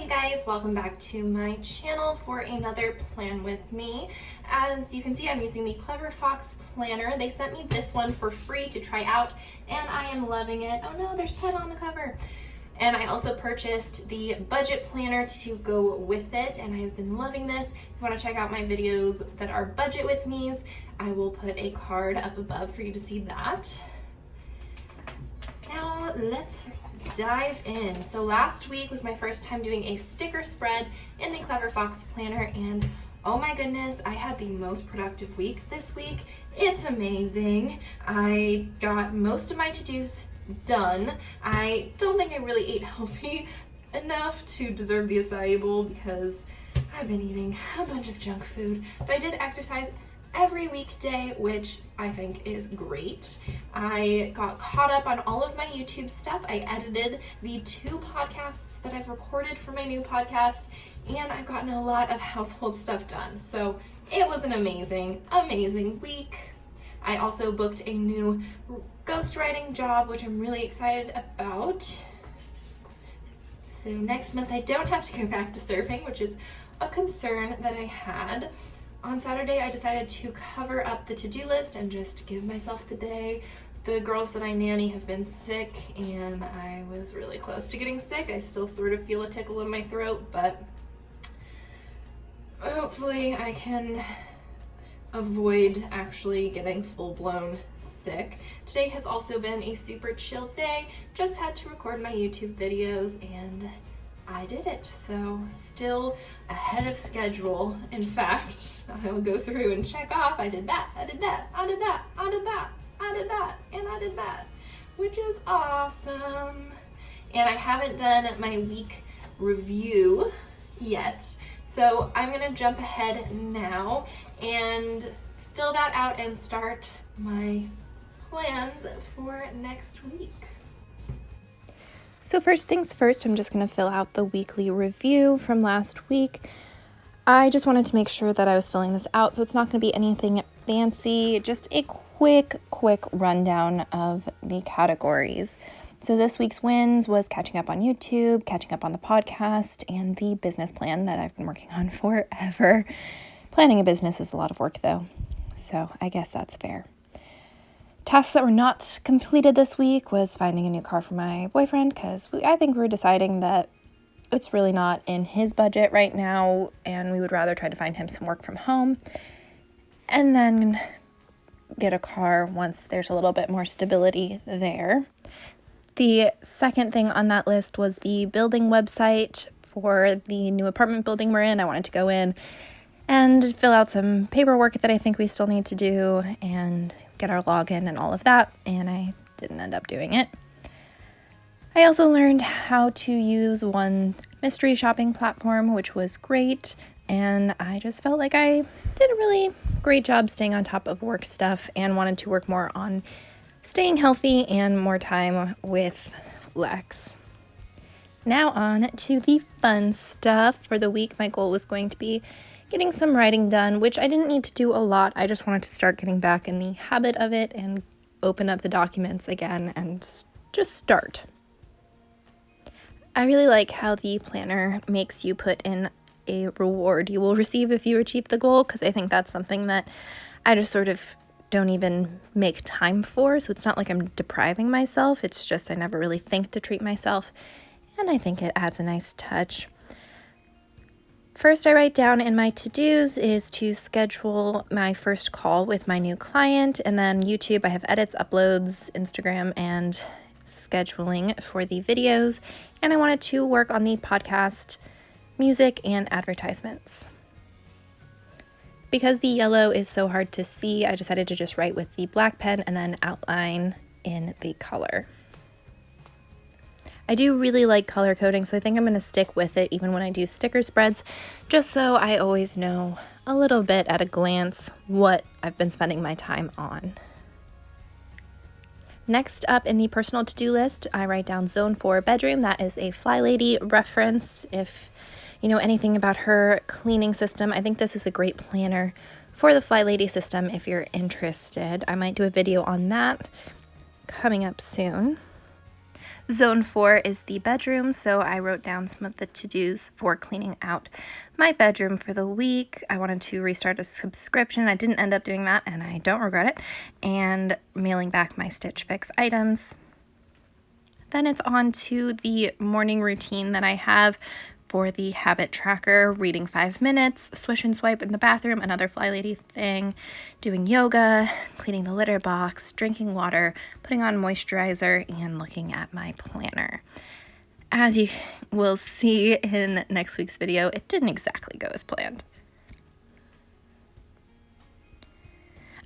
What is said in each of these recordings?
Hey guys, welcome back to my channel for another plan with me. As you can see, I'm using the Clever Fox planner. They sent me this one for free to try out and I am loving it. Oh no, there's pet on the cover. And I also purchased the budget planner to go with it, and I have been loving this. If you want to check out my videos that are budget with me's, I will put a card up above for you to see that. Now let's dive in. So last week was my first time doing a sticker spread in the Clever Fox planner, and oh my goodness, I had the most productive week this week. It's amazing. I got most of my to-dos done. I don't think I really ate healthy enough to deserve the acai bowl because I've been eating a bunch of junk food, but I did exercise every weekday, which I think is great. I got caught up on all of my YouTube stuff. I edited the 2 podcasts that I've recorded for my new podcast, and I've gotten a lot of household stuff done. So it was an amazing, amazing week. I also booked a new ghostwriting job, which I'm really excited about. So next month I don't have to go back to surfing, which is a concern that I had. On Saturday, I decided to cover up the to-do list and just give myself the day. The girls that I nanny have been sick, and I was really close to getting sick. I still sort of feel a tickle in my throat, but hopefully I can avoid actually getting full-blown sick. Today has also been a super chill day. Just had to record my YouTube videos and I did it. So still ahead of schedule. In fact, I will go through and check off. I did that, I did that, I did that, I did that, I did that, and I did that, which is awesome. And I haven't done my week review yet. So I'm gonna jump ahead now and fill that out and start my plans for next week. So first things first, I'm just going to fill out the weekly review from last week. I just wanted to make sure that I was filling this out, so it's not going to be anything fancy, just a quick rundown of the categories. So this week's wins was catching up on YouTube, catching up on the podcast, and the business plan that I've been working on forever. Planning a business is a lot of work though, so I guess that's fair. Tasks that were not completed this week was finding a new car for my boyfriend, because I think we're deciding that it's really not in his budget right now, and we would rather try to find him some work from home and then get a car once there's a little bit more stability there. The second thing on that list was the building website for the new apartment building we're in. I wanted to go in and fill out some paperwork that I think we still need to do and get our login and all of that, and I didn't end up doing it. I also learned how to use one mystery shopping platform, which was great, and I just felt like I did a really great job staying on top of work stuff and wanted to work more on staying healthy and more time with Lex. Now on to the fun stuff. For the week, my goal was going to be getting some writing done, which I didn't need to do a lot. I just wanted to start getting back in the habit of it and open up the documents again and just start. I really like how the planner makes you put in a reward you will receive if you achieve the goal, because I think that's something that I just sort of don't even make time for. So it's not like I'm depriving myself. It's just I never really think to treat myself, and I think it adds a nice touch. First I write down in my to-dos is to schedule my first call with my new client, and then YouTube, I have edits, uploads, Instagram, and scheduling for the videos, and I wanted to work on the podcast, music, and advertisements. Because the yellow is so hard to see, I decided to just write with the black pen and then outline in the color. I do really like color coding, so I think I'm going to stick with it even when I do sticker spreads, just so I always know a little bit at a glance what I've been spending my time on. Next up in the personal to-do list, I write down Zone 4 bedroom. That is a Fly Lady reference. If you know anything about her cleaning system, I think this is a great planner for the Fly Lady system if you're interested. I might do a video on that coming up soon. Zone 4 is the bedroom, so I wrote down some of the to-dos for cleaning out my bedroom for the week. I wanted to restart a subscription. I didn't end up doing that, and I don't regret it. And mailing back my Stitch Fix items. Then it's on to the morning routine that I have for the habit tracker: reading 5 minutes, swish and swipe in the bathroom, another Fly Lady thing, doing yoga, cleaning the litter box, drinking water, putting on moisturizer, and looking at my planner. As you will see in next week's video, it didn't exactly go as planned.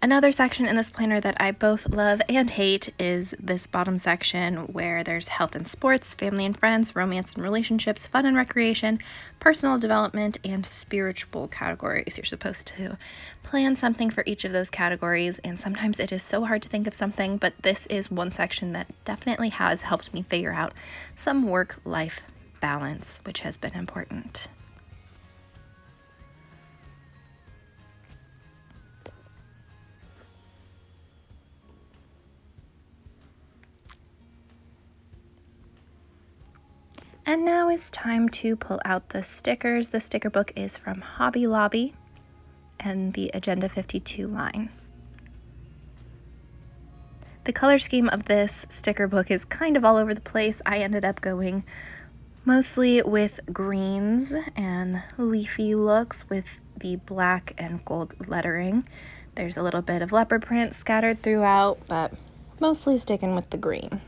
Another section in this planner that I both love and hate is this bottom section where there's health and sports, family and friends, romance and relationships, fun and recreation, personal development, and spiritual categories. You're supposed to plan something for each of those categories, and sometimes it is so hard to think of something, but this is one section that definitely has helped me figure out some work-life balance, which has been important. And now it's time to pull out the stickers. The sticker book is from Hobby Lobby and the Agenda 52 line. The color scheme of this sticker book is kind of all over the place. I ended up going mostly with greens and leafy looks with the black and gold lettering. There's a little bit of leopard print scattered throughout, but mostly sticking with the green.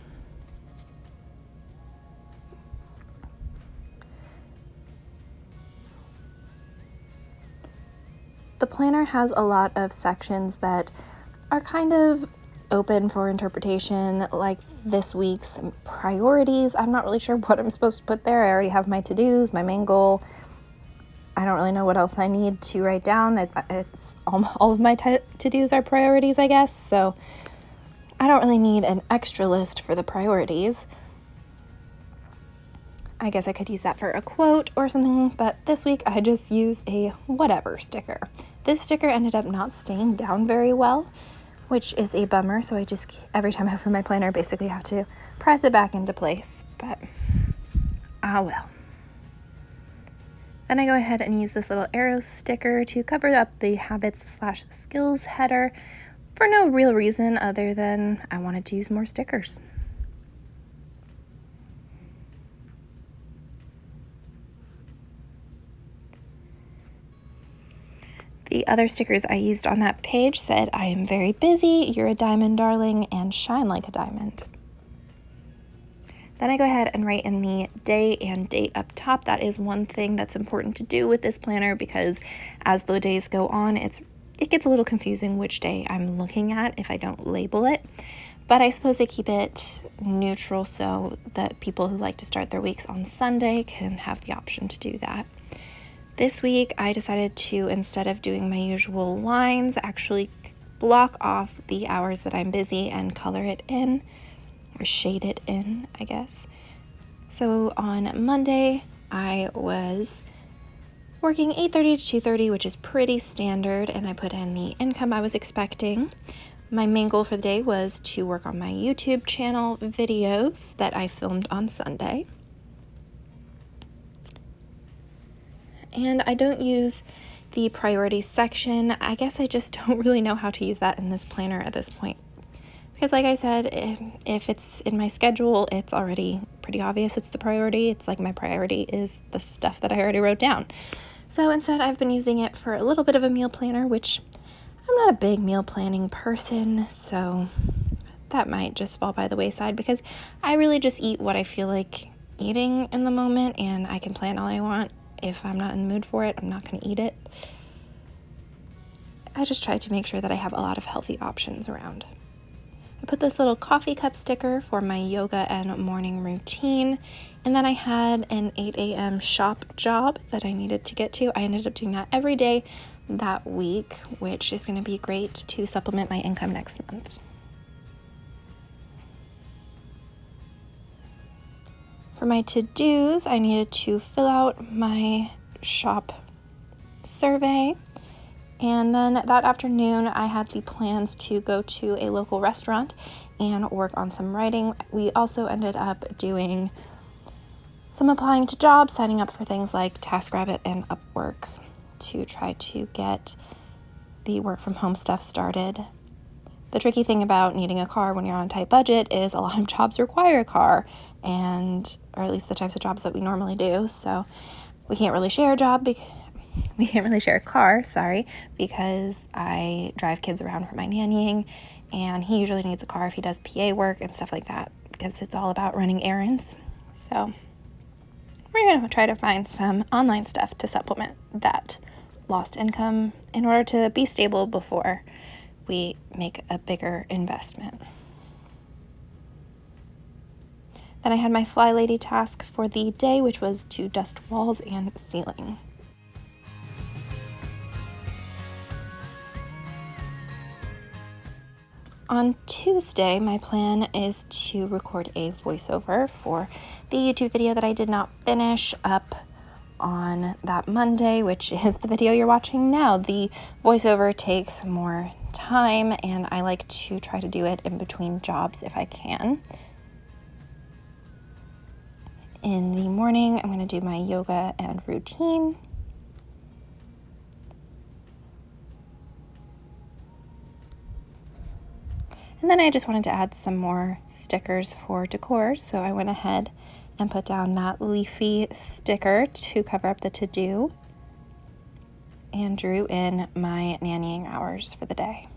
The planner has a lot of sections that are kind of open for interpretation, like this week's priorities. I'm not really sure what I'm supposed to put there. I already have my to-dos, my main goal. I don't really know what else I need to write down. It's all of my to-dos are priorities, I guess, so I don't really need an extra list for the priorities. I guess I could use that for a quote or something, but this week I just use a whatever sticker. This sticker ended up not staying down very well, which is a bummer, so I just, every time I open my planner, basically have to press it back into place, but well. Then I go ahead and use this little arrow sticker to cover up the habits/skills header for no real reason other than I wanted to use more stickers. The other stickers I used on that page said, "I am very busy, you're a diamond, darling, and shine like a diamond." Then I go ahead and write in the day and date up top. That is one thing that's important to do with this planner because as the days go on, it gets a little confusing which day I'm looking at if I don't label it. But I suppose they keep it neutral so that people who like to start their weeks on Sunday can have the option to do that. This week, I decided to, instead of doing my usual lines, actually block off the hours that I'm busy and color it in, or shade it in, I guess. So on Monday, I was working 8:30 to 2:30, which is pretty standard, and I put in the income I was expecting. My main goal for the day was to work on my YouTube channel videos that I filmed on Sunday. And I don't use the priorities section. I guess I just don't really know how to use that in this planner at this point. Because like I said, if it's in my schedule, it's already pretty obvious it's the priority. It's like my priority is the stuff that I already wrote down. So instead, I've been using it for a little bit of a meal planner, which I'm not a big meal planning person, so that might just fall by the wayside because I really just eat what I feel like eating in the moment, and I can plan all I want. If I'm not in the mood for it, I'm not going to eat it. I just try to make sure that I have a lot of healthy options around. I put this little coffee cup sticker for my yoga and morning routine, and then I had an 8 a.m. shop job that I needed to get to. I ended up doing that every day that week, which is going to be great to supplement my income next month. For my to-dos, I needed to fill out my shop survey, and then that afternoon I had the plans to go to a local restaurant and work on some writing. We also ended up doing some applying to jobs, signing up for things like TaskRabbit and Upwork to try to get the work from home stuff started. The tricky thing about needing a car when you're on a tight budget is a lot of jobs require a car, or at least the types of jobs that we normally do. So we can't really share a car, because I drive kids around for my nannying, and he usually needs a car if he does PA work and stuff like that, because it's all about running errands. So we're going to try to find some online stuff to supplement that lost income in order to be stable before we make a bigger investment. Then I had my Fly Lady task for the day, which was to dust walls and ceiling. On Tuesday, my plan is to record a voiceover for the YouTube video that I did not finish up on that Monday, which is the video you're watching now. The voiceover takes more time, and I like to try to do it in between jobs if I can. In the morning, I'm going to do my yoga and routine. And then I just wanted to add some more stickers for decor, so I went ahead and put down that leafy sticker to cover up the to-do and drew in my nannying hours for the day.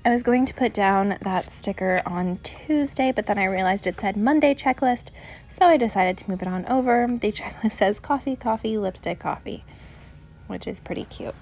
I was going to put down that sticker on Tuesday, but then I realized it said Monday checklist, so I decided to move it on over. The checklist says coffee, coffee, lipstick, coffee, which is pretty cute.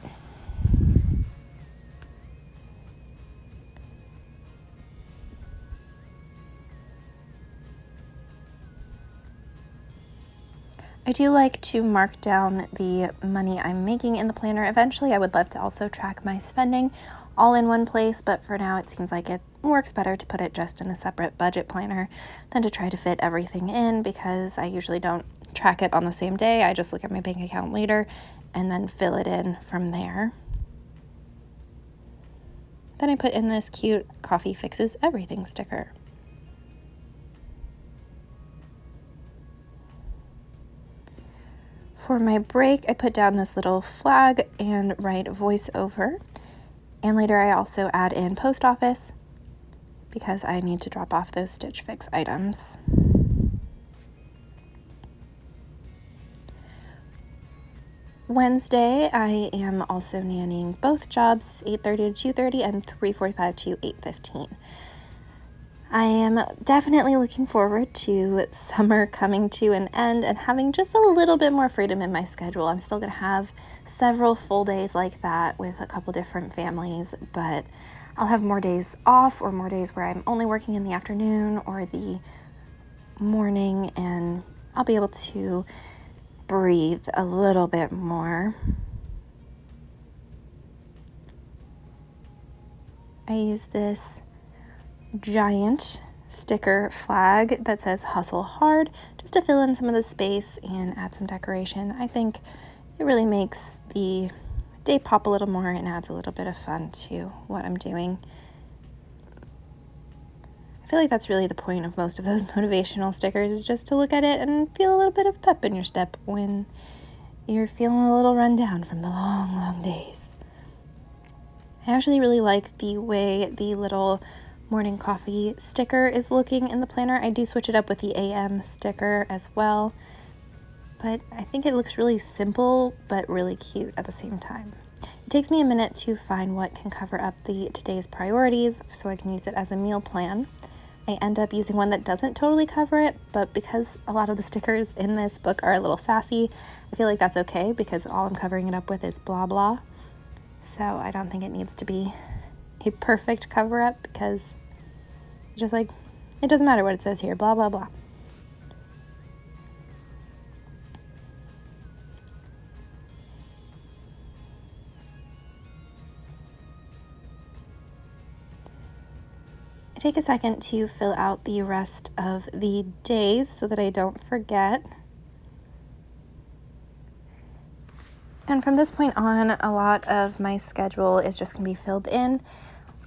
I do like to mark down the money I'm making in the planner. Eventually, I would love to also track my spending all in one place, but for now it seems like it works better to put it just in a separate budget planner than to try to fit everything in, because I usually don't track it on the same day. I just look at my bank account later and then fill it in from there. Then I put in this cute coffee fixes everything sticker. For my break, I put down this little flag and write voiceover. And later I also add in post office because I need to drop off those Stitch Fix items. Wednesday, I am also nannying both jobs, 8:30 to 2:30 and 3:45 to 8:15. I am definitely looking forward to summer coming to an end and having just a little bit more freedom in my schedule. I'm still going to have several full days like that with a couple different families, but I'll have more days off or more days where I'm only working in the afternoon or the morning, and I'll be able to breathe a little bit more. I use this giant sticker flag that says hustle hard just to fill in some of the space and add some decoration. I think it really makes the day pop a little more and adds a little bit of fun to what I'm doing. I feel like that's really the point of most of those motivational stickers, is just to look at it and feel a little bit of pep in your step when you're feeling a little run down from the long days. I actually really like the way the little morning coffee sticker is looking in the planner. I do switch it up with the AM sticker as well, but I think it looks really simple but really cute at the same time. It takes me a minute to find what can cover up the today's priorities so I can use it as a meal plan. I end up using one that doesn't totally cover it, but because a lot of the stickers in this book are a little sassy, I feel like that's okay because all I'm covering it up with is blah blah. So I don't think it needs to be a perfect cover-up because it's just like, it doesn't matter what it says here, blah, blah, blah. I take a second to fill out the rest of the days so that I don't forget. And from this point on, a lot of my schedule is just going to be filled in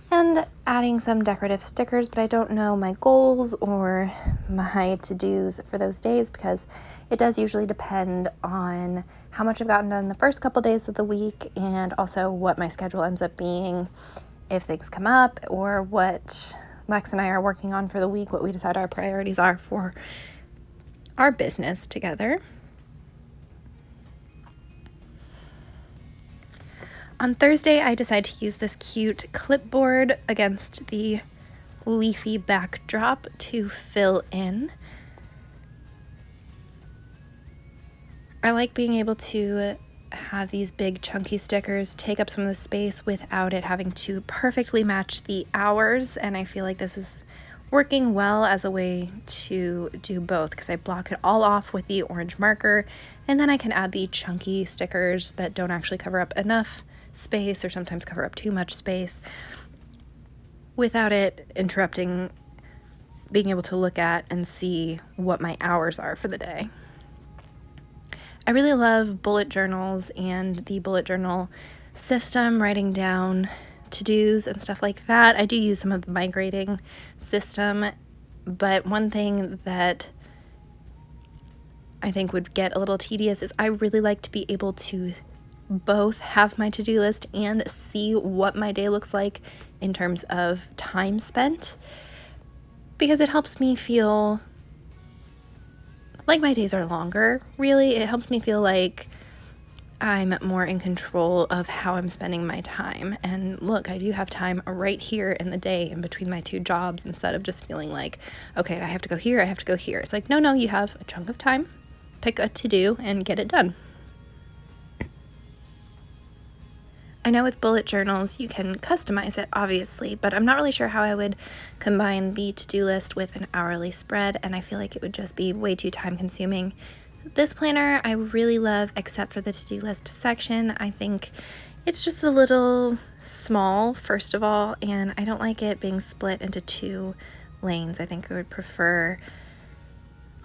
and adding some decorative stickers, but I don't know my goals or my to-dos for those days because it does usually depend on how much I've gotten done the first couple days of the week and also what my schedule ends up being if things come up or what Lex and I are working on for the week, what we decide our priorities are for our business together. On Thursday, I decided to use this cute clipboard against the leafy backdrop to fill in. I like being able to have these big chunky stickers take up some of the space without it having to perfectly match the hours, and I feel like this is working well as a way to do both because I block it all off with the orange marker, and then I can add the chunky stickers that don't actually cover up enough space or sometimes cover up too much space without it interrupting being able to look at and see what my hours are for the day. I really love bullet journals and the bullet journal system, writing down to-dos and stuff like that. I do use some of the migrating system, but one thing that I think would get a little tedious is I really like to be able to both have my to-do list and see what my day looks like in terms of time spent, because it helps me feel like my days are longer. Really, it helps me feel like I'm more in control of how I'm spending my time. And look, I do have time right here in the day in between my two jobs instead of just feeling like, okay, I have to go here, I have to go here. It's like, no, you have a chunk of time, pick a to-do and get it done. I know with bullet journals you can customize it, obviously, but I'm not really sure how I would combine the to-do list with an hourly spread, and I feel like it would just be way too time consuming. This planner I really love, except for the to-do list section. I think it's just a little small, first of all, and I don't like it being split into two lanes. I think I would prefer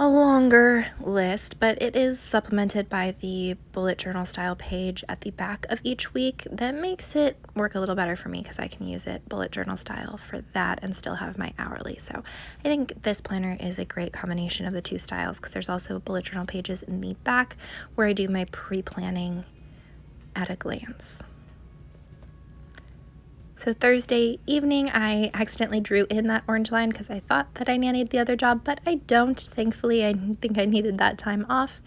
a longer list, but it is supplemented by the bullet journal style page at the back of each week. That makes it work a little better for me because I can use it bullet journal style for that and still have my hourly. So I think this planner is a great combination of the two styles because there's also bullet journal pages in the back where I do my pre-planning at a glance. So Thursday evening, I accidentally drew in that orange line because I thought that I nannied the other job, but I don't. Thankfully, I think I needed that time off.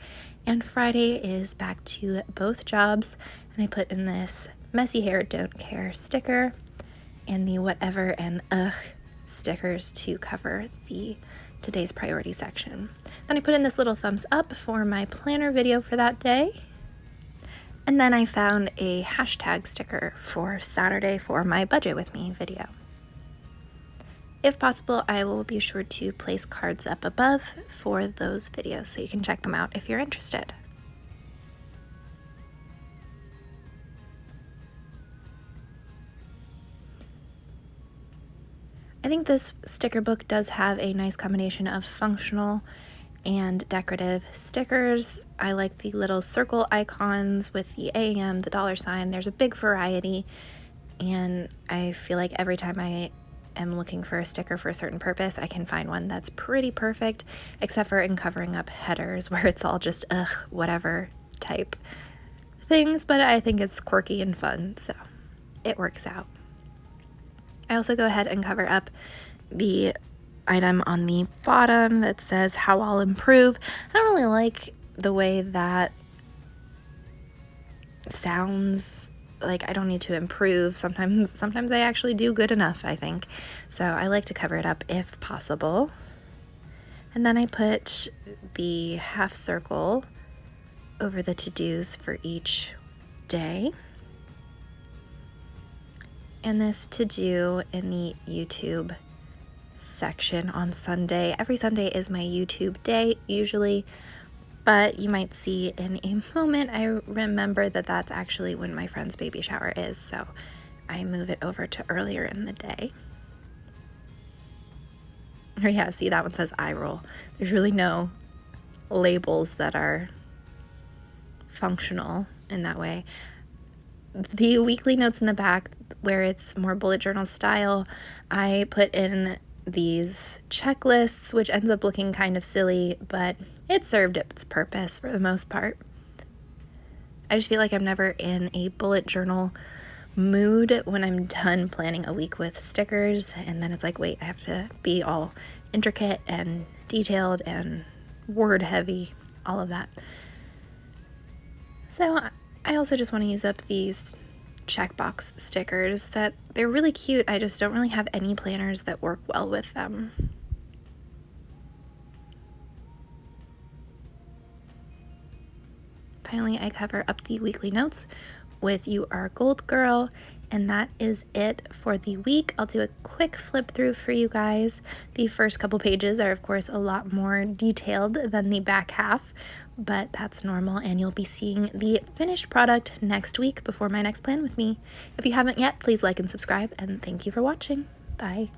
And Friday is back to both jobs, and I put in this messy hair don't care sticker and the whatever and ugh stickers to cover the today's priority section. Then I put in this little thumbs up for my planner video for that day. And then I found a hashtag sticker for Saturday for my Budget With Me video. If possible, I will be sure to place cards up above for those videos so you can check them out if you're interested. I think this sticker book does have a nice combination of functional and decorative stickers. I like the little circle icons with the AM, the $sign. There's a big variety, and I feel like every time I am looking for a sticker for a certain purpose, I can find one that's pretty perfect, except for in covering up headers where it's all just ugh, whatever type things, but I think it's quirky and fun, so it works out. I also go ahead and cover up the item on the bottom that says how I'll improve. I don't really like the way that sounds. Like, I don't need to improve. Sometimes I actually do good enough, I think. So I like to cover it up if possible. And then I put the half circle over the to-dos for each day. and this to do in the YouTube section on Sunday. Every Sunday is my YouTube day usually, but you might see in a moment I remember that that's actually when my friend's baby shower is, so I move it over to earlier in the day. Or yeah, see, that one says eye roll. There's really no labels that are functional in that way. The weekly notes in the back, where it's more bullet journal style, I put in these checklists, which ends up looking kind of silly, but it served its purpose for the most part. I just feel like I'm never in a bullet journal mood when I'm done planning a week with stickers, and then it's like, wait, I have to be all intricate and detailed and word heavy, all of that. So I also just want to use up these checkbox stickers that they're really cute. I just don't really have any planners that work well with them. Finally, I cover up the weekly notes with "You Are Gold Girl," and that is it for the week. I'll do a quick flip through for you guys. The first couple pages are, of course, a lot more detailed than the back half, but that's normal, and you'll be seeing the finished product next week before my next plan with me. If you haven't yet, please like and subscribe, and thank you for watching. Bye.